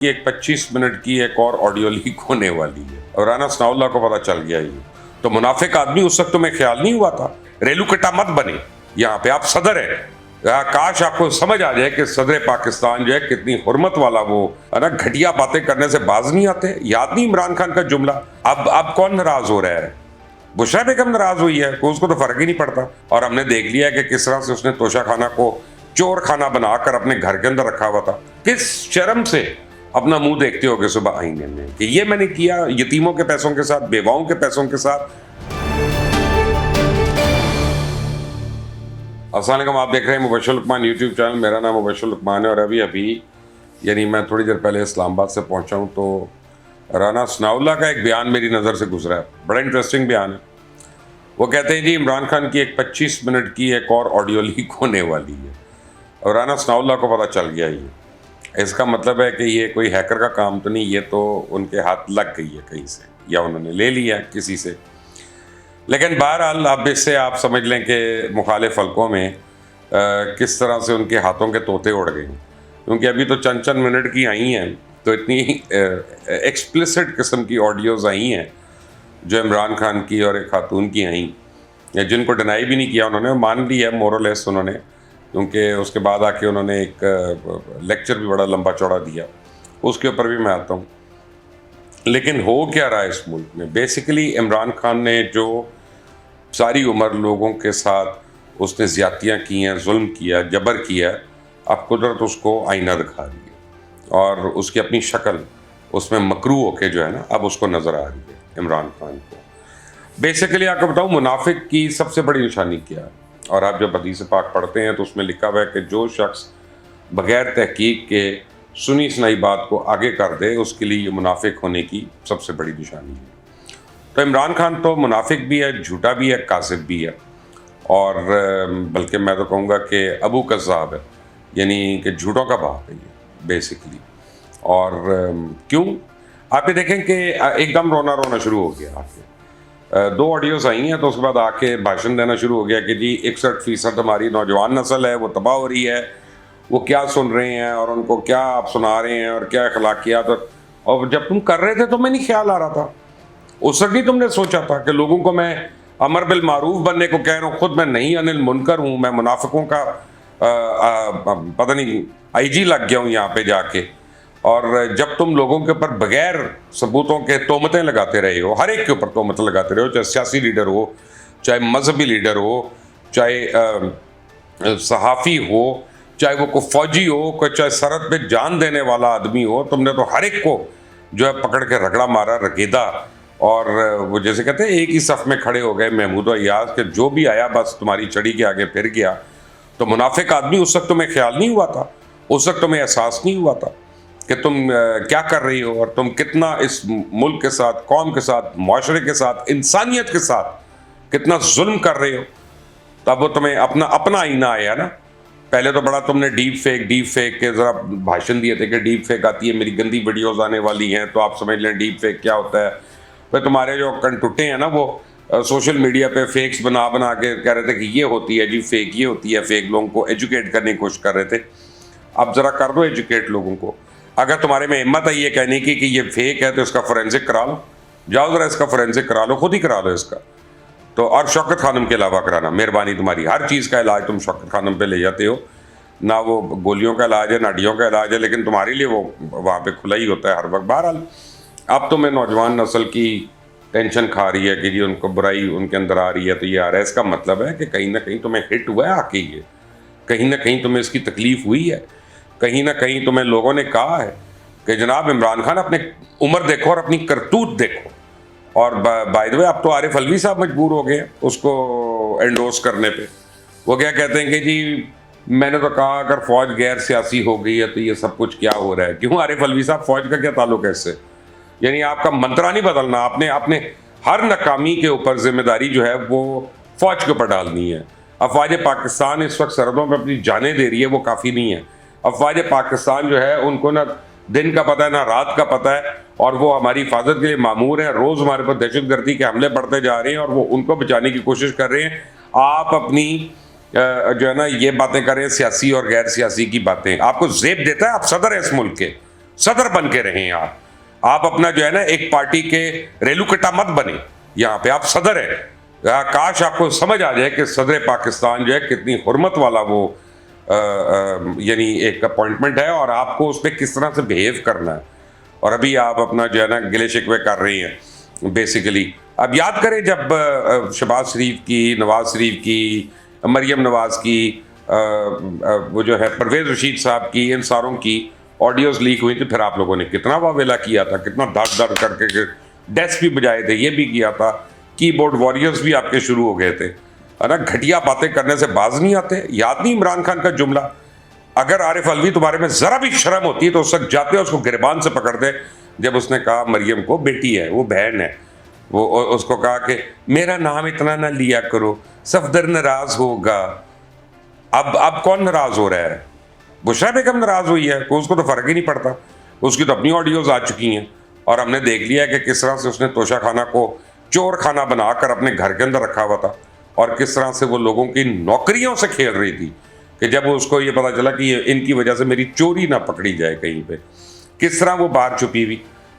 ایک 25 منٹ کی ایک اور آڈیو لیک ہونے والی ہے اور رانا ثناء اللہ کو پتا چل گیا یہ تو منافق آدمی اس وقت تمہیں خیال نہیں ہوا تھا. ریلو کٹا مت بنے یہاں پہ, آپ صدر ہیں. کاش آپ کو سمجھ آ جائے کہ صدر پاکستان جو ہے کتنی حرمت والا وہ ہے نا, گھٹیا باتیں کرنے سے باز نہیں آتے. یاد نہیں عمران خان کا جملہ؟ اب کون ناراض ہو رہا ہے؟ بشرا بیگم ناراض ہوئی ہے, اس کو تو فرق ہی نہیں پڑتا. اور ہم نے دیکھ لیا ہے کہ کس طرح سے اس نے توشہ خانہ کو چور خانہ بنا کر اپنے گھر کے اندر رکھا ہوا تھا. کس شرم سے اپنا منہ دیکھتے ہو گے صبح آئینے میں کہ یہ میں نے کیا یتیموں کے پیسوں کے ساتھ, بیواؤں کے پیسوں کے ساتھ. السلام علیکم, آپ دیکھ رہے ہیں مبشر لقمان یوٹیوب چینل. میرا نام مبشر لقمان ہے اور ابھی یعنی میں تھوڑی دیر پہلے اسلام آباد سے پہنچا ہوں تو رانا ثناء اللہ کا ایک بیان میری نظر سے گزرا ہے. بڑا انٹرسٹنگ بیان ہے. وہ کہتے ہیں جی عمران خان کی ایک 25 منٹ کی ایک اور آڈیو لیک ہونے والی ہے اور رانا ثناء اللہ کو پتا چل گیا یہ. اس کا مطلب ہے کہ یہ کوئی ہیکر کا کام تو نہیں, یہ تو ان کے ہاتھ لگ گئی ہے کہیں سے یا انہوں نے لے لیا کسی سے. لیکن بہرحال اب اس سے آپ سمجھ لیں کہ مخالف حلقوں میں کس طرح سے ان کے ہاتھوں کے طوطے اڑ گئے. کیونکہ ابھی تو چند منٹ کی آئی ہیں تو اتنی ایکسپلسٹ قسم کی آڈیوز آئی ہیں جو عمران خان کی اور ایک خاتون کی آئیں, جن کو ڈینائی بھی نہیں کیا انہوں نے, مان لیا مور اور لیس انہوں نے. کیونکہ اس کے بعد آ کے انہوں نے ایک لیکچر بھی بڑا لمبا چوڑا دیا, اس کے اوپر بھی میں آتا ہوں. لیکن ہو کیا رہا ہے اس ملک میں؟ بیسیکلی عمران خان نے جو ساری عمر لوگوں کے ساتھ اس نے زیادتیاں کی ہیں, ظلم کیا, جبر کیا, اب قدرت اس کو آئینہ دکھا رہی ہے اور اس کی اپنی شکل اس میں مکروہ ہو کے جو ہے نا اب اس کو نظر آ رہی ہے عمران خان کو. بیسیکلی آپ کو بتاؤں منافق کی سب سے بڑی نشانی کیا ہے. اور آپ جب حدیث پاک پڑھتے ہیں تو اس میں لکھا ہوا ہے کہ جو شخص بغیر تحقیق کے سنی سنائی بات کو آگے کر دے اس کے لیے یہ منافق ہونے کی سب سے بڑی نشانی ہے. تو عمران خان تو منافق بھی ہے, جھوٹا بھی ہے, کاذب بھی ہے, اور بلکہ میں تو کہوں گا کہ ابو کذاب ہے, یعنی کہ جھوٹوں کا باپ ہے یہ بیسیکلی. اور کیوں آپ یہ دیکھیں کہ ایک دم رونا شروع ہو گیا. آپ کے 2 آڈیوز آئی ہیں تو اس کے بعد آ کے بھاشن دینا شروع ہو گیا کہ جی 61% ہماری نوجوان نسل ہے وہ تباہ ہو رہی ہے, وہ کیا سن رہے ہیں اور ان کو کیا آپ سنا رہے ہیں اور کیا اخلاقیات. اور جب تم کر رہے تھے تو میں نہیں خیال آ رہا تھا, اس وقت نہیں تم نے سوچا تھا کہ لوگوں کو میں امر بالمعروف بننے کو کہہ رہا ہوں, خود میں نہیں انل منکر ہوں, میں منافقوں کا پتہ نہیں آئی جی لگ گیا ہوں یہاں پہ جا کے. اور جب تم لوگوں کے اوپر بغیر ثبوتوں کے تہمتیں لگاتے رہے ہو, ہر ایک کے اوپر تہمتیں لگاتے رہے ہو, چاہے سیاسی لیڈر ہو, چاہے مذہبی لیڈر ہو, چاہے صحافی ہو, چاہے وہ کوئی فوجی ہو, چاہے سرحد پہ جان دینے والا آدمی ہو, تم نے تو ہر ایک کو جو ہے پکڑ کے رگڑا مارا, رگیدا. اور وہ جیسے کہتے ہیں ایک ہی صف میں کھڑے ہو گئے محمود و ایاز کہ جو بھی آیا بس تمہاری چڑی کے آگے پھر گیا. تو منافق آدمی اس وقت تمہیں خیال نہیں ہوا تھا, اس وقت تمہیں احساس نہیں ہوا تھا کہ تم کیا کر رہی ہو اور تم کتنا اس ملک کے ساتھ, قوم کے ساتھ, معاشرے کے ساتھ, انسانیت کے ساتھ کتنا ظلم کر رہے ہو. تب وہ تمہیں اپنا آئینہ آیا نا. پہلے تو بڑا تم نے ڈیپ فیک کے ذرا بھاشن دیے تھے کہ ڈیپ فیک آتی ہے, میری گندی ویڈیوز آنے والی ہیں, تو آپ سمجھ لیں ڈیپ فیک کیا ہوتا ہے. پھر تمہارے جو کنٹوٹے ہیں نا وہ سوشل میڈیا پہ فیکس بنا کے کہہ رہے تھے کہ یہ ہوتی ہے جی فیک, یہ ہوتی ہے فیک, لوگوں کو ایجوکیٹ کرنے کی کوشش کر رہے تھے. اب ذرا کر دو ایجوکیٹ لوگوں کو. اگر تمہارے میں ہمت ہے یہ کہنے کی کہ یہ فیک ہے تو اس کا فورینسک کرا لو, جاؤ ذرا اس کا فورینسک کرا لو, خود ہی کرا لو اس کا. تو اور شوکت خانم کے علاوہ کرانا, مہربانی تمہاری. ہر چیز کا علاج تم شوکت خانم پہ لے جاتے ہو, نہ وہ گولیوں کا علاج ہے نہ ہڈیوں کا علاج ہے, لیکن تمہارے لیے وہ وہاں پہ کھلا ہی ہوتا ہے ہر وقت. بہرحال اب تمہیں نوجوان نسل کی ٹینشن کھا رہی ہے کہ جی ان کو برائی ان کے اندر آ رہی ہے تو یہ آ رہا ہے. اس کا مطلب ہے کہ کہیں نہ کہیں تمہیں ہٹ ہوا ہے آ کے, یہ کہیں نہ کہیں تمہیں اس کی تکلیف ہوئی ہے, کہیں نہ کہیں تمہیں لوگوں نے کہا ہے کہ جناب عمران خان اپنے عمر دیکھو اور اپنی کرتوت دیکھو. اور بائی دا وے اب تو عارف علوی صاحب مجبور ہو گئے اس کو انڈورس کرنے پہ. وہ کیا کہتے ہیں کہ جی میں نے تو کہا اگر فوج غیر سیاسی ہو گئی ہے تو یہ سب کچھ کیا ہو رہا ہے. کیوں عارف علوی صاحب, فوج کا کیا تعلق ہے اس سے؟ یعنی آپ کا منترا نہیں بدلنا, آپ نے اپنے ہر ناکامی کے اوپر ذمہ داری جو ہے وہ فوج کے اوپر ڈالنی ہے. افواج پاکستان اس وقت سرحدوں پہ اپنی جانیں دے رہی ہے, وہ کافی نہیں ہے. افواج پاکستان جو ہے ان کو نہ دن کا پتہ ہے نہ رات کا پتہ ہے, اور وہ ہماری حفاظت کے لیے مامور ہیں. روز ہمارے پر دہشت گردی کے حملے بڑھتے جا رہے ہیں اور وہ ان کو بچانے کی کوشش کر رہے ہیں. آپ اپنی جو ہے نا یہ باتیں کر رہے ہیں سیاسی اور غیر سیاسی کی باتیں. آپ کو زیب دیتا ہے, آپ صدر ہیں اس ملک کے, صدر بن کے رہیں آپ اپنا جو ہے نا ایک پارٹی کے ریلو کٹا مت بنے, یہاں پہ آپ صدر ہیں. کاش آپ کو سمجھ آ جائے کہ صدر پاکستان جو ہے کتنی حرمت والا وہ یعنی ایک اپوائنٹمنٹ ہے, اور آپ کو اس پہ کس طرح سے بہیو کرنا ہے. اور ابھی آپ اپنا جو ہے نا گلے شکوے کر رہی ہیں بیسیکلی. اب یاد کریں جب شہباز شریف کی, نواز شریف کی, مریم نواز کی, وہ جو ہے پرویز رشید صاحب کی, ان ساروں کی آڈیوز لیک ہوئی تھی, پھر آپ لوگوں نے کتنا واویلا کیا تھا, کتنا دھڑ کر کے ڈیسک بھی بجائے تھے, یہ بھی کیا تھا, کی بورڈ واریئرز بھی آپ کے شروع ہو گئے تھے, ہے نا. گھٹیا باتیں کرنے سے باز نہیں آتے. یاد نہیں عمران خان کا جملہ, اگر عارف الوی تمہارے میں ذرا بھی شرم ہوتی ہے تو اس وقت جاتے اس کو گریبان سے پکڑتے, جب اس نے کہا مریم کو بیٹی ہے, وہ بہن ہے, وہ اس کو کہا کہ میرا نام اتنا نہ لیا کرو, صفدر ناراض ہوگا. اب کون ناراض ہو رہا ہے؟ بشرا بیگم ناراض ہوئی ہے, اس کو تو فرق ہی نہیں پڑتا, اس کی تو اپنی آڈیوز آ چکی ہیں, اور ہم نے دیکھ لیا کہ کس طرح سے اس نے توشہ خانہ کو چور خانہ بنا کر اپنے گھر کے اندر رکھا ہوا تھا, اور کس طرح سے وہ لوگوں کی نوکریوں سے کھیل رہی تھی کہ جب اس کو یہ پتا چلا کہ ان کی وجہ سے میری چوری نہ پکڑی جائے کہیں پہ, کس طرح وہ باہر چھپی ہوئی,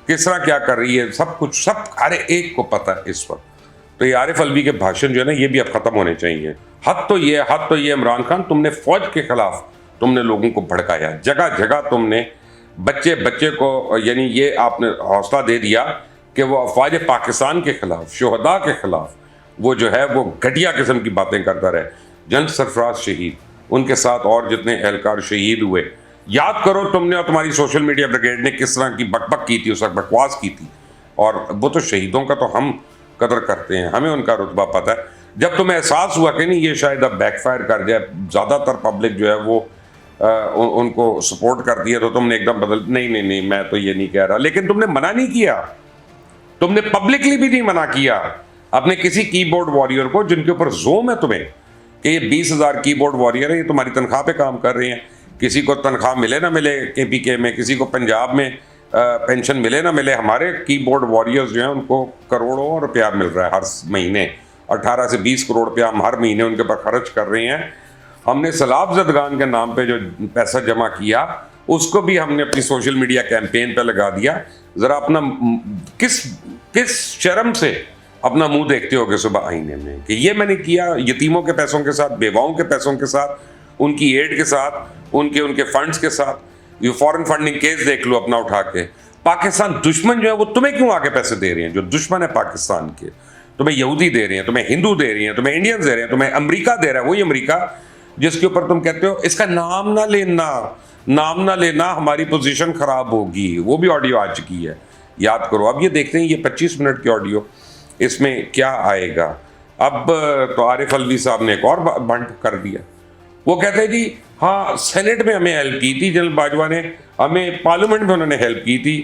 کس طرح کیا کر رہی ہے, سب کچھ ہر ایک کو پتہ ہے اس وقت. تو یہ عارف الوی کے بھاشن جو ہے نا یہ بھی اب ختم ہونے چاہیے. حد تو یہ عمران خان, تم نے فوج کے خلاف تم نے لوگوں کو بھڑکایا, جگہ جگہ تم نے بچے کو یعنی یہ آپ نے حوصلہ دے دیا کہ وہ افواج پاکستان کے خلاف, شہداء کے خلاف وہ جو ہے وہ گھٹیا قسم کی باتیں کرتا رہے. جنرل سرفراز شہید, ان کے ساتھ اور جتنے اہلکار شہید ہوئے, یاد کرو تم نے اور تمہاری سوشل میڈیا بریگیڈ نے کس طرح کی بک کی تھی, اس وقت بکواس کی تھی. اور وہ تو شہیدوں کا تو ہم قدر کرتے ہیں, ہمیں ان کا رتبہ پتہ ہے. جب تمہیں احساس ہوا کہ نہیں یہ شاید اب بیک فائر کر جائے, زیادہ تر پبلک جو ہے وہ ان کو سپورٹ کرتی ہے, تو تم نے ایک دم بدل, نہیں میں تو یہ نہیں کہہ رہا. لیکن تم نے منع نہیں کیا, تم نے پبلکلی بھی نہیں منع کیا اپنے کسی کی بورڈ واریئر کو جن کے اوپر زوم ہے تمہیں کہ یہ 20,000 کی بورڈ واریئر ہیں, یہ تمہاری تنخواہ پہ کام کر رہے ہیں. کسی کو تنخواہ ملے نہ ملے KPK میں, کسی کو پنجاب میں پینشن ملے نہ ملے, ہمارے کی بورڈ واریئرز جو ہیں ان کو کروڑوں روپیہ مل رہا ہے ہر مہینے, 18 سے 20 کروڑ روپیہ ہم ہر مہینے ان کے پر خرچ کر رہے ہیں. ہم نے سیلاب زدگان کے نام پہ جو پیسہ جمع کیا اس کو بھی ہم نے اپنی سوشل میڈیا کیمپین پہ لگا دیا. ذرا اپنا کس شرم سے اپنا منہ دیکھتے ہو گے صبح آئینے میں کہ یہ میں نے کیا, یتیموں کے پیسوں کے ساتھ, بیواؤں کے پیسوں کے ساتھ, ان کی ایڈ کے ساتھ, ان کے فنڈز کے ساتھ. یہ فورن فنڈنگ کیس دیکھ لو اپنا اٹھا کے. پاکستان دشمن جو ہے وہ تمہیں کیوں آگے پیسے دے رہے ہیں, جو دشمن ہے پاکستان کے, تمہیں یہودی دے رہے ہیں, تمہیں ہندو دے رہی ہیں, تمہیں انڈینز دے رہے ہیں, تمہیں امریکہ دے رہا ہے. وہی امریکہ جس کے اوپر تم کہتے ہو اس کا نام نہ لینا ہماری پوزیشن خراب ہوگی. وہ بھی آڈیو آ چکی ہے, یاد کرو. اب یہ دیکھتے ہیں یہ 25 منٹ کی آڈیو, اس میں کیا آئے گا. اب تو عارف الوی صاحب نے ایک اور بنٹ کر دیا. وہ کہتے ہیں جی ہاں سینٹ میں ہمیں ہیلپ کی تھی جنرل باجوہ نے, ہمیں پارلیمنٹ میں انہوں نے ہیلپ کی تھی,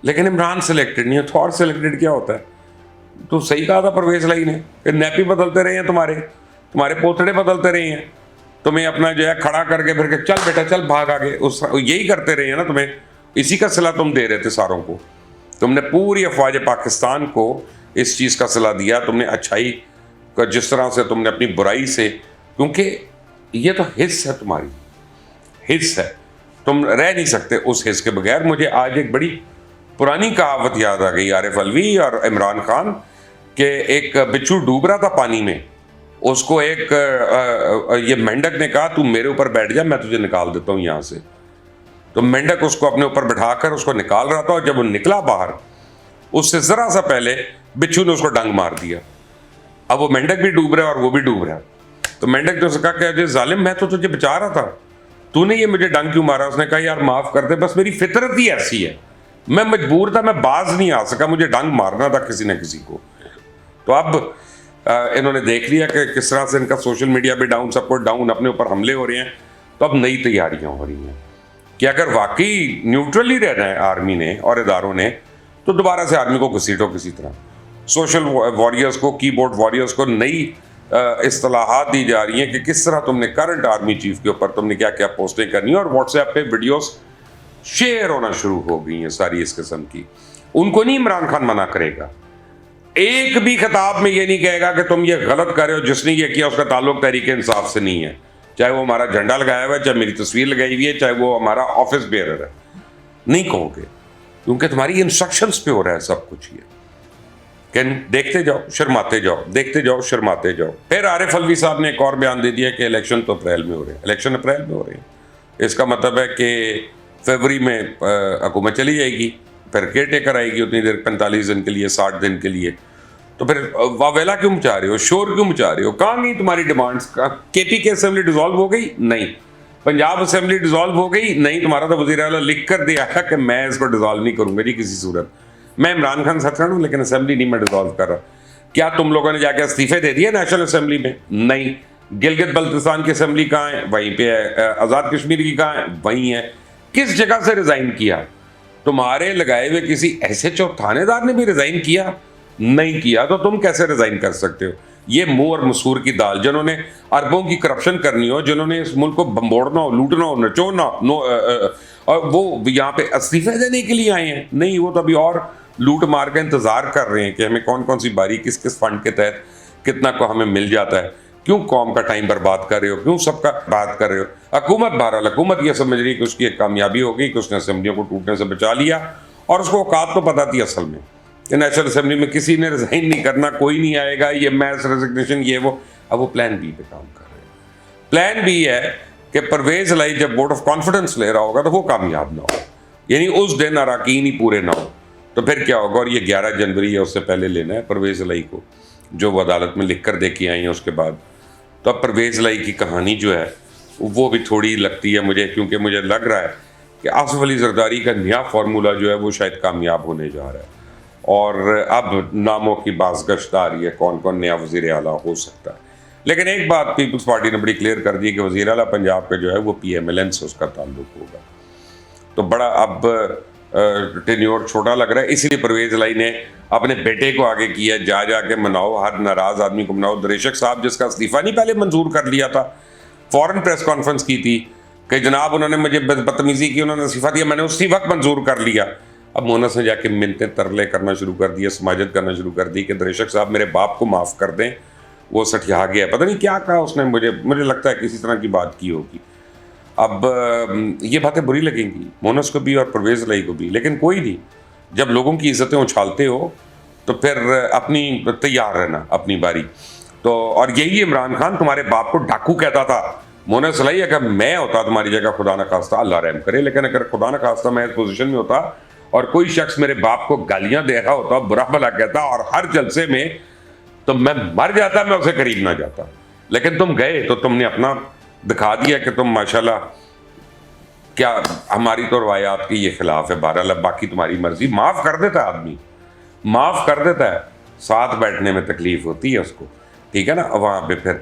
لیکن عمران سلیکٹڈ نہیں ہے. تو اور سلیکٹڈ کیا ہوتا ہے؟ تو صحیح کہا تھا پرویز لائی نے کہ نیپی بدلتے رہے ہیں, تمہارے پوتڑے بدلتے رہے ہیں, تمہیں اپنا جو ہے کھڑا کر کے پھر کہ چل بیٹا چل بھاگ آگے, یہی کرتے رہے ہیں نا. تمہیں اسی کا صلہ تم دے رہے تھے ساروں کو. تم نے پوری افواج پاکستان کو اس چیز کا صلہ دیا. تم نے اچھائی کا جس طرح سے تم نے اپنی برائی سے, کیونکہ یہ تو حص ہے, تمہاری حص ہے, تم رہ نہیں سکتے اس حص کے بغیر. مجھے آج ایک بڑی پرانی کہاوت یاد آ گئی عارف الوی اور عمران خان کہ ایک بچھو ڈوب رہا تھا پانی میں, اس کو ایک یہ مینڈک نے کہا تو میرے اوپر بیٹھ جا, میں تجھے نکال دیتا ہوں یہاں سے. تو مینڈک اس کو اپنے اوپر بٹھا کر اس کو نکال رہا تھا, اور جب وہ نکلا باہر اس سے ذرا سا پہلے بچھو نے اس کو ڈنگ مار دیا. اب وہ مینڈک بھی ڈوب رہا ہے اور وہ بھی ڈوب رہا ہے. تو مینڈک نے اسے کہا کہ اجے ظالم میں تو تجھے بچا رہا تھا, تو نے یہ مجھے ڈنگ کیوں مارا؟ اس نے کہا یار معاف کر دے, بس میری فطرت ہی ایسی ہے, میں مجبور تھا, میں باز نہیں آ سکا, مجھے ڈنگ مارنا تھا کسی نہ کسی کو. تو اب انہوں نے دیکھ لیا کہ کس طرح سے ان کا سوشل میڈیا بھی ڈاؤن, سب کو ڈاؤن, اپنے اوپر حملے ہو رہے ہیں. تو اب نئی تیاریاں ہو رہی ہیں کہ اگر واقعی نیوٹرل ہی رہنا ہے آرمی نے اور اداروں نے, تو دوبارہ سے آرمی کو گھسیٹو کسی طرح. سوشل واریئرز کو, کی بورڈ واریئرز کو نئی اصطلاحات دی جا رہی ہیں کہ کس طرح تم نے کرنٹ آرمی چیف کے اوپر تم نے کیا کیا پوسٹیں کرنی ہیں, اور واٹس ایپ پہ ویڈیوز شیئر ہونا شروع ہو گئی ہیں ساری اس قسم کی. ان کو نہیں عمران خان منع کرے گا, ایک بھی خطاب میں یہ نہیں کہے گا کہ تم یہ غلط کر رہے ہو, جس نے یہ کیا اس کا تعلق تحریک انصاف سے نہیں ہے, چاہے وہ ہمارا جھنڈا لگایا ہوا ہے, چاہے میری تصویر لگائی ہوئی ہے, چاہے وہ ہمارا آفس بیئرر ہے. نہیں کہو گے کیونکہ تمہاری انسٹرکشنز پہ ہو رہا ہے سب کچھ یہ کہ دیکھتے جاؤ شرماتے جاؤ، دیکھتے جاؤ شرماتے جاؤ۔ پھر عارف الوی صاحب نے ایک اور بیان دے دیا کہ الیکشن تو اپریل میں ہو رہے ہیں، الیکشن اپریل میں ہو رہے ہیں، اس کا مطلب ہے کہ فروری میں حکومت چلی جائے گی، پھر کیئر ٹیکر آئے گی اتنی دیر، 45 دن کے لیے، 60 دن کے لیے۔ تو پھر واویلا کیوں مچا رہے ہو، شور کیوں مچا رہے ہو؟ کہاں گئی تمہاری ڈیمانڈس؟ کے پی کے اسمبلی ڈیزالو ہو گئی؟ نہیں۔ پنجاب اسمبلی ڈیزالو ہو گئی؟ نہیں۔ تمہارا تو وزیر اعلیٰ لکھ کر دیا ہے کہ میں اس کو ڈیزالو نہیں کروں گا جی کسی صورت، میں عمران خان ساتھ ہوں لیکن اسمبلی نہیں میں ڈیزالو کر رہا۔ کیا تم لوگوں نے جا کے استعفے دے دیے نیشنل اسمبلی میں؟ نہیں۔ گلگت بلتستان کی اسمبلی کہاں ہے؟ وہیں پہ ہے۔ آزاد کشمیر کی کہاں ہے؟ وہیں ہے۔ کس جگہ سے ریزائن کیا؟ تمہارے لگائے ہوئے کسی ایس ایچ او تھانے دار نے بھی ریزائن کیا؟ نہیں کیا۔ تو تم کیسے ریزائن کر سکتے ہو؟ یہ منہ اور مسور کی دال، جنہوں نے اربوں کی کرپشن کرنی ہو، جنہوں نے اس ملک کو بمبوڑنا ہو، لوٹنا ہو، نچوڑنا اور وہ یہاں پہ استعفے دینے کے لیے آئے ہیں؟ نہیں، وہ تو ابھی اور لوٹ مار کا انتظار کر رہے ہیں کہ ہمیں کون کون سی باری کس کس فنڈ کے تحت کتنا کو ہمیں مل جاتا ہے۔ کیوں قوم کا ٹائم برباد کر رہے ہو؟ کیوں سب کا بات کر رہے ہو؟ حکومت بہرحال حکومت یہ سمجھ رہی کہ اس کی ایک کامیابی ہو گئی کہ اس نے اسمبلیوں کو ٹوٹنے سے بچا لیا، اور اس کو اوقات تو پتہ تھی اصل میں کہ نیشنل اسمبلی میں کسی نے ریزائن نہیں کرنا، کوئی نہیں آئے گا، یہ میس ریزگنیشن یہ وہ۔ اب وہ پلان بی پہ کام کر رہے ہیں۔ پلان بی ہے کہ پرویز الہی جب ووٹ آف کانفیڈنس لے رہا ہوگا تو وہ کامیاب نہ ہو، یعنی اس دن اراکین ہی پورے نہ ہو، تو پھر کیا ہوگا؟ اور یہ 11 جنوری ہے، اس سے پہلے لینا ہے پرویز الہی کو، جو وہ عدالت میں لکھ کر دے کے آئی ہیں اس کے بعد۔ تو اب پرویز الہی کی کہانی جو ہے وہ بھی تھوڑی لگتی ہے مجھے، کیونکہ مجھے لگ رہا ہے کہ آصف علی زرداری کا نیا فارمولہ جو ہے وہ شاید کامیاب ہونے جا رہا ہے، اور اب ناموں کی باز گشت آ رہی ہے کون کون نیا وزیر اعلیٰ ہو سکتا ہے۔ لیکن ایک بات پیپلز پارٹی نے بڑی کلیئر کر دی کہ وزیر اعلیٰ پنجاب کا جو ہے وہ پی ایم ایل این سے اس کا تعلق ہوگا، تو بڑا اب ٹینیور چھوٹا لگ رہا ہے، اسی لیے پرویز الہی نے اپنے بیٹے کو آگے کیا، جا جا کے مناؤ، ہر ناراض آدمی کو مناؤ۔ دریشک صاحب جس کا استعفیٰ نہیں پہلے منظور کر لیا تھا، فوراً پریس کانفرنس کی تھی کہ جناب انہوں نے مجھے بدتمیزی کی، انہوں نے استعفیٰ دیا، میں نے اسی وقت منظور کر لیا۔ اب مونس نے جا کے منتیں ترلے کرنا شروع کر دیا، سماجت کرنا شروع کر دی کہ دریشک صاحب میرے باپ کو معاف کر دیں، وہ سٹیا گیا، پتہ نہیں کیا کہا اس نے، مجھے لگتا ہے کسی طرح کی بات کی ہوگی۔ اب یہ باتیں بری لگیں گی مونس کو بھی اور پرویز الہی کو بھی، لیکن کوئی نہیں، جب لوگوں کی عزتیں اچھالتے ہو تو پھر اپنی تیار رہنا اپنی باری۔ تو اور یہی عمران خان تمہارے باپ کو ڈاکو کہتا تھا۔ مونس الہی اگر میں ہوتا تمہاری جگہ، خدا نہ خواستہ، اللہ رحم کرے، لیکن اگر خدا نہ خواستہ میں اس پوزیشن میں ہوتا اور کوئی شخص میرے باپ کو گالیاں دے رہا ہوتا، برا بھلا کہتا اور ہر جلسے میں، تو میں مر جاتا، میں اسے قریب نہ جاتا۔ لیکن تم گئے تو تم نے اپنا دکھا دیا کہ تم ماشاءاللہ، کیا ہماری تو روایات کی یہ خلاف ہے، بہرحال باقی تمہاری مرضی۔ معاف کر دیتا ہے آدمی، معاف کر دیتا ہے، ساتھ بیٹھنے میں تکلیف ہوتی ہے اس کو، ٹھیک ہے نا۔ وہاں پہ پھر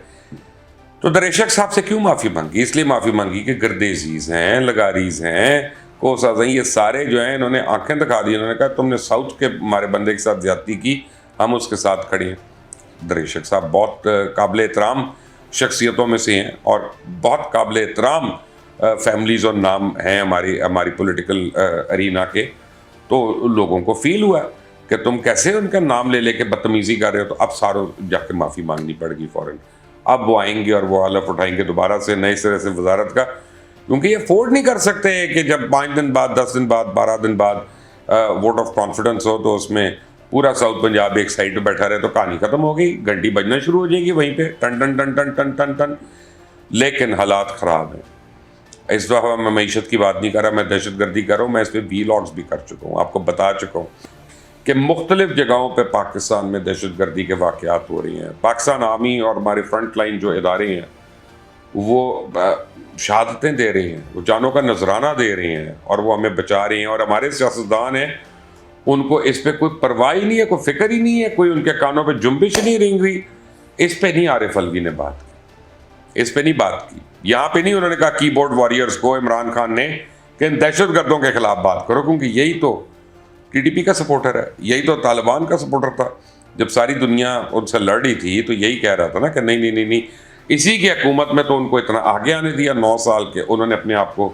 تو دریشک صاحب سے کیوں معافی مانگی؟ اس لیے معافی مانگی کہ گردیزیز ہیں، لگاریز ہیں، کوساز ہیں، یہ سارے جو ہیں انہوں نے آنکھیں دکھا دی، انہوں نے کہا تم نے ساؤتھ کے ہمارے بندے کے ساتھ زیادتی کی، ہم اس کے ساتھ کھڑے ہیں۔ دریشک صاحب بہت قابل احترام شخصیتوں میں سے ہیں اور بہت قابل احترام فیملیز اور نام ہیں ہماری پولیٹیکل ارینا کے، تو لوگوں کو فیل ہوا کہ تم کیسے ان کا نام لے لے کے بدتمیزی کر رہے ہو، تو اب ساروں جا کے معافی مانگنی پڑے گی فوراً۔ اب وہ آئیں گے اور وہ حلف اٹھائیں گے دوبارہ سے نئے سرے سے وزارت کا، کیونکہ یہ افورڈ نہیں کر سکتے کہ جب 5 دن بعد، 10 دن بعد، 12 دن بعد ووٹ آف کانفیڈنس ہو تو اس میں پورا ساؤتھ پنجاب ایک سائڈ پہ بیٹھا رہے، تو کہانی ختم ہو گئی، گھنٹی بجنا شروع ہو جائے گی وہیں پہ، ٹن ٹن ٹن ٹن ٹن ٹن ٹن۔ لیکن حالات خراب ہیں۔ اس دفعہ میں معیشت کی بات نہیں کر رہا، میں دہشت گردی کر رہا ہوں، میں اس پہ ویلاگز بھی کر چکا ہوں، آپ کو بتا چکا ہوں کہ مختلف جگہوں پہ پاکستان میں دہشت گردی کے واقعات ہو رہی ہیں۔ پاکستان آرمی اور ہمارے فرنٹ لائن جو ادارے ہیں وہ شہادتیں دے رہے ہیں، وہ جانوں کا نذرانہ دے رہے ہیں اور وہ ہمیں بچا رہے ہیں، اور ہمارے سیاستدان ہیں ان کو اس پہ کوئی پرواہ ہی نہیں ہے، کوئی فکر ہی نہیں ہے، کوئی ان کے کانوں پہ جنبش نہیں رینگ رہی۔ اس پہ نہیں عارف الوی نے بات کی، اس پہ نہیں بات کی، یہاں پہ نہیں انہوں نے کہا کی بورڈ واریئرز کو عمران خان نے کہ ان دہشت گردوں کے خلاف بات کرو، کیونکہ یہی تو ٹی ڈی پی کا سپورٹر ہے، یہی تو طالبان کا سپورٹر تھا۔ جب ساری دنیا ان سے لڑ رہی تھی تو یہی کہہ رہا تھا نا کہ نہیں نہیں نہیں نہیں، اسی کی حکومت میں تو ان کو اتنا آگے آنے دیا 9 سال کے، انہوں نے اپنے آپ کو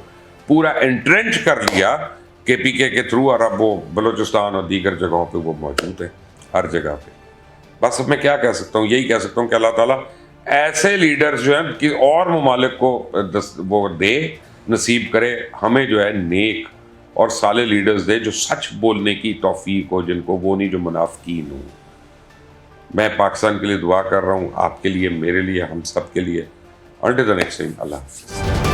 پورا انٹرنچ کر لیا کے پی کے تھرو، اور اب وہ بلوچستان اور دیگر جگہوں پہ وہ موجود ہیں، ہر جگہ پہ۔ بس اب میں کیا کہہ سکتا ہوں؟ یہی کہہ سکتا ہوں کہ اللہ تعالیٰ ایسے لیڈرز جو ہیں کہ اور ممالک کو وہ دے، نصیب کرے، ہمیں جو ہے نیک اور سالے لیڈرز دے جو سچ بولنے کی توفیق ہو جن کو، وہ نہیں جو منافقین ہوں. میں پاکستان کے لیے دعا کر رہا ہوں، آپ کے لیے، میرے لیے، ہم سب کے لیے. Until the next time, اللہ حافظ.